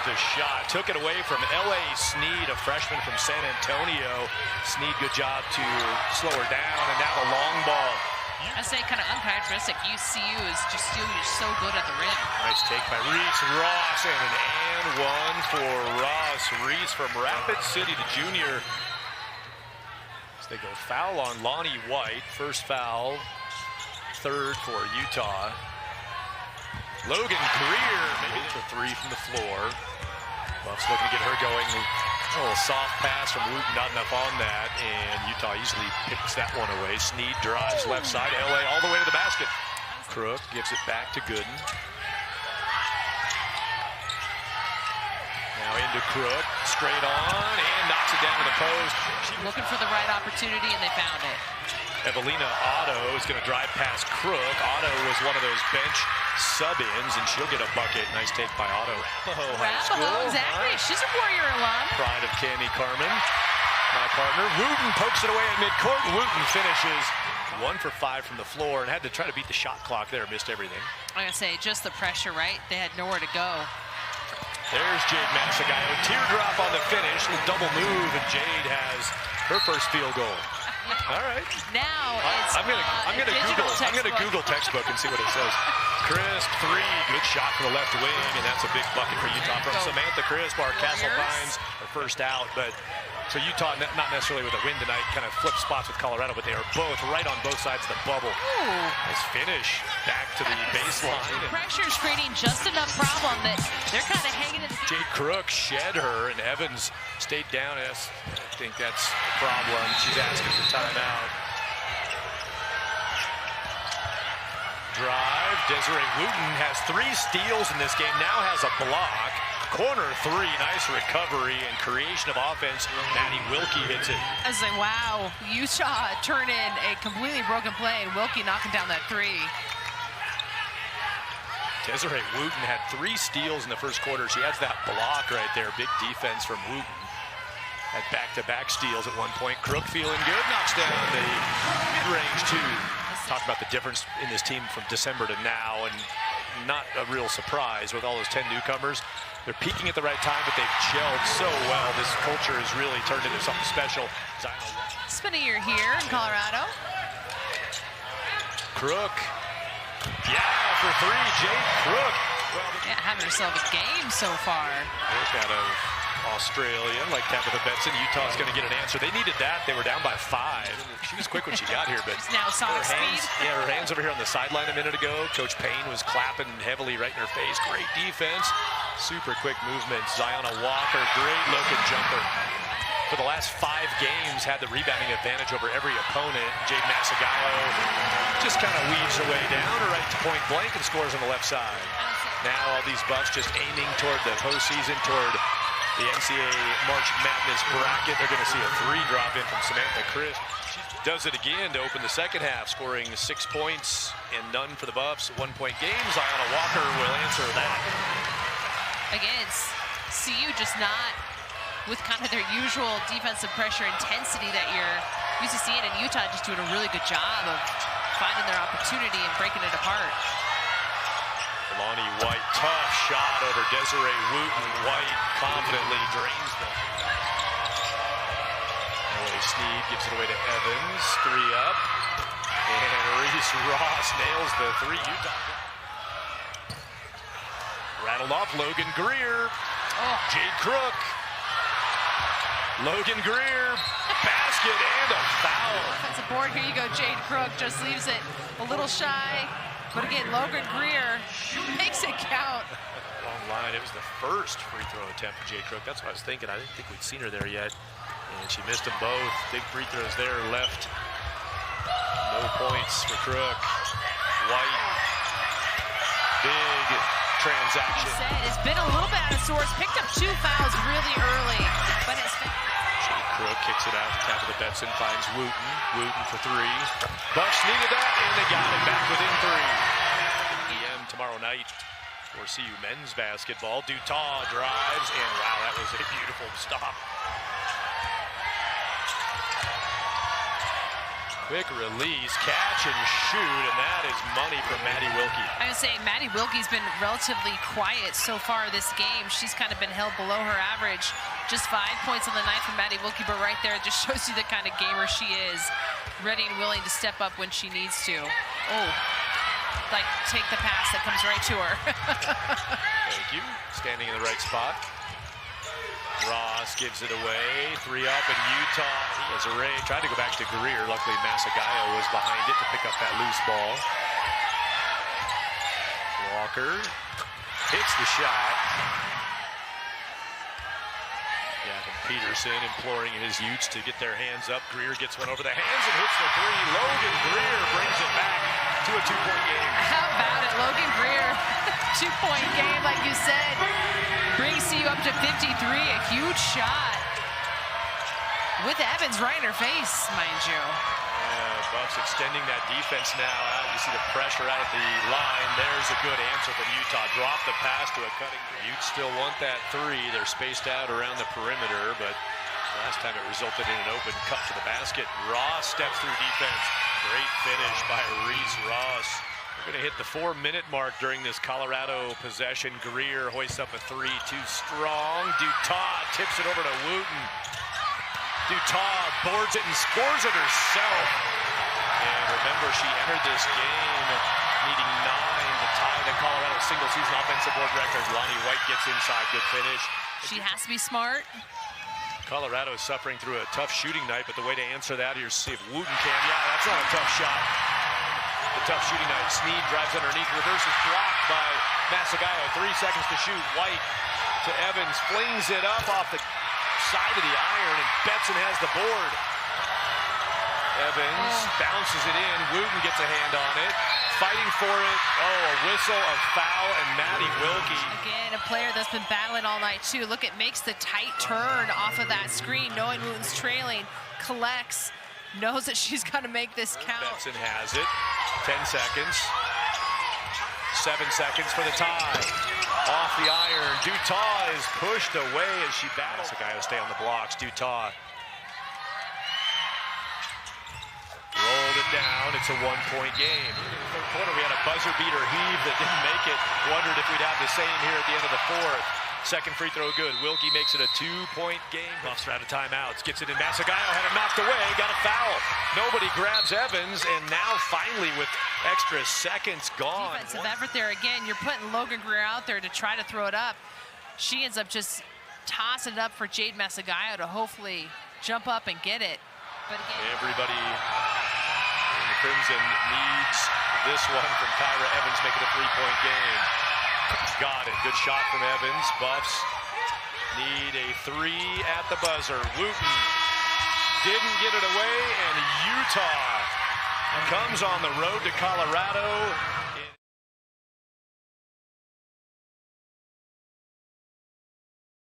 the shot. Took it away from L.A. Sneed, a freshman from San Antonio. Sneed, good job to slow her down, and now the long ball. I say kind of uncharacteristic. UCU is just so good at the rim. Nice take by Reese Ross, and an and one for Ross. Reese from Rapid City, the junior. As they go foul on Lonnie White. First foul, third for Utah. Logan Greer, maybe the three from the floor. Buffs looking to get her going. A little soft pass from Wooten, not enough on that, and Utah easily picks that one away. Sneed drives left side, LA all the way to the basket. Crook gives it back to Gooden. Now into Crook, straight on, and knocks it down to the post. Looking for the right opportunity, and they found it. Evelina Otto is going to drive past Crook. Otto was one of those bench sub-ins, and she'll get a bucket. Nice take by Otto. Arapahoe, exactly. She's a Warrior alum. Pride of Cami Carmen, my partner. Wooten pokes it away at midcourt. Wooten finishes 1 for 5 from the floor and had to try to beat the shot clock there. Missed everything. I'm going to say, just the pressure, right? They had nowhere to go. There's Jade Masagayo. Teardrop on the finish. A double move, and Jade has her first field goal. All right. Now it's I'm gonna Google textbook and see what it says. Crisp three, good shot from the left wing, and that's a big bucket for Utah from Samantha Crisp. Our Castle Pines are first out, but so Utah not necessarily with a win tonight, kind of flip spots with Colorado, but they are both right on both sides of the bubble. Ooh. Nice finish back to the baseline. Pressure's creating just enough problem that they're kind of hanging in. Jade Crook shed her, and Evans stayed down. I think that's the problem. She's asking for timeout. Drive. Desiree Wooten has 3 steals in this game, now has a block. Corner three, nice recovery and creation of offense. Maddie Wilkie hits it. I was like, wow, Utah turned in a completely broken play, and Wilkie knocking down that 3. Desiree Wooten had 3 steals in the first quarter. She has that block right there. Big defense from Wooten. Had back-to-back steals at one point. Crook feeling good, knocks down the mid-range 2. Talk about the difference in this team from December to now, and not a real surprise with all those 10 newcomers. They're peaking at the right time, but they've gelled so well. This culture has really turned into something special. Spent a year here in Colorado. Crook. Yeah, for 3, Jade Crook. Yeah, having herself a game so far. Crook out of Australia, like Tabitha Benson. Utah's going to get an answer. They needed that. They were down by 5. She was quick when she got here, but now sonic speed. Yeah, her hands over here on the sideline a minute ago. Coach Payne was clapping heavily right in her face. Great defense, super quick movements. Ziona Walker, great looking jumper. For the last 5 games, had the rebounding advantage over every opponent. Jade Masagayo just kind of weaves her way down or right to point blank and scores on the left side. Now all these Buffs just aiming toward the postseason, toward the NCAA March Madness bracket. They're going to see a 3 drop in from Samantha Crisp. She does it again to open the second half, scoring 6 points and none for the Buffs. 1-point game. Ziona Walker will answer that. Again, it's CU just not with kind of their usual defensive pressure intensity that you're used to seeing, and Utah just doing a really good job of finding their opportunity and breaking it apart. Lonnie White, tough shot over Desiree Wooten. White confidently drains them. L.A. Sneed gives it away to Evans. 3 up. And Reese Ross nails the 3. Utah. Rattled off Logan Greer. Jade Crook. Logan Greer. Basket and a foul. Offensive board. Here you go, Jade Crook. Just leaves it a little shy. But again, Logan Greer makes it count. Long line. It was the first free throw attempt for Jade Crook. That's what I was thinking. I didn't think we'd seen her there yet. And she missed them both. Big free throws there left. No points for Crook. White. Big transaction. It's been a little bit out of sorts. Picked up 2 fouls really early. But it's been... Crook kicks it out to Tabitha Benson, finds Wooten. Wooten for 3. Buffs needed that, and they got it back within 3. PM tomorrow night for CU men's basketball. Utah drives, and wow, that was a beautiful stop. Quick release, catch and shoot, and that is money from Maddie Wilkie. I would say Maddie Wilkie's been relatively quiet so far this game. She's kind of been held below her average. Just 5 points on the night from Maddie Wilkie, but right there it just shows you the kind of gamer she is. Ready and willing to step up when she needs to. Oh, like take the pass that comes right to her. Thank you. Standing in the right spot. Ross gives it away. 3 up, and Utah as a Ray tried to go back to Greer. Luckily, Masagayo was behind it to pick up that loose ball. Walker hits the shot. Gavin Peterson imploring his Utes to get their hands up. Greer gets one over the hands and hits the 3. Logan Greer brings it back to a 2-point game. How about it, Logan Greer? 2-point game, like you said. Brings you up to 53, a huge shot. With Evans right in her face, mind you. Yeah, Buffs extending that defense now out. You see the pressure out at the line. There's a good answer from Utah. Drop the pass to a cutting. Utes still want that 3. They're spaced out around the perimeter, but last time it resulted in an open cut to the basket. Ross steps through defense. Great finish by Reese Ross. We're going to hit the 4-minute mark during this Colorado possession. Greer hoists up a 3, too strong. Utah tips it over to Wooten. Utah boards it and scores it herself. And remember, she entered this game needing 9 to tie the Colorado single-season offensive board record. Lonnie White gets inside, good finish. She has to be smart. Colorado is suffering through a tough shooting night, but the way to answer that, here's see if Wooten can. Yeah, that's not a tough shot. The tough shooting night. Snead drives underneath, reverses, blocked by Masagayo. 3 seconds to shoot. White to Evans, flings it up off the side of the iron, and Betson has the board. Evans bounces it in. Wooten gets a hand on it. Fighting for it. Oh, a whistle, a foul, and Maddie Wilkie. Again, a player that's been battling all night, too. Look, it makes the tight turn off of that screen, knowing Wooten's trailing, collects, knows that she's got to make this count. Betson has it. 10 seconds. 7 seconds for the tie. Off the iron. Utah is pushed away as she battles. The guy will stay on the blocks. Utah rolled it down. It's a 1-point game. In the third quarter, we had a buzzer beater heave that didn't make it. Wondered if we'd have the same here at the end of the 4th. Second free throw good. Wilkie makes it a 2-point game. Buffs are out of timeouts. Gets it in. Masagayo had it knocked away. Got a foul. Nobody grabs Evans. And now finally with extra seconds gone. Defensive effort there again. You're putting Logan Greer out there to try to throw it up. She ends up just tossing it up for Jade Masagayo to hopefully jump up and get it. But again, everybody in the Crimson needs this one from Kyra Evans, making a 3-point game. Got it. Good shot from Evans. Buffs need a 3 at the buzzer. Wooten didn't get it away, and Utah comes on the road to Colorado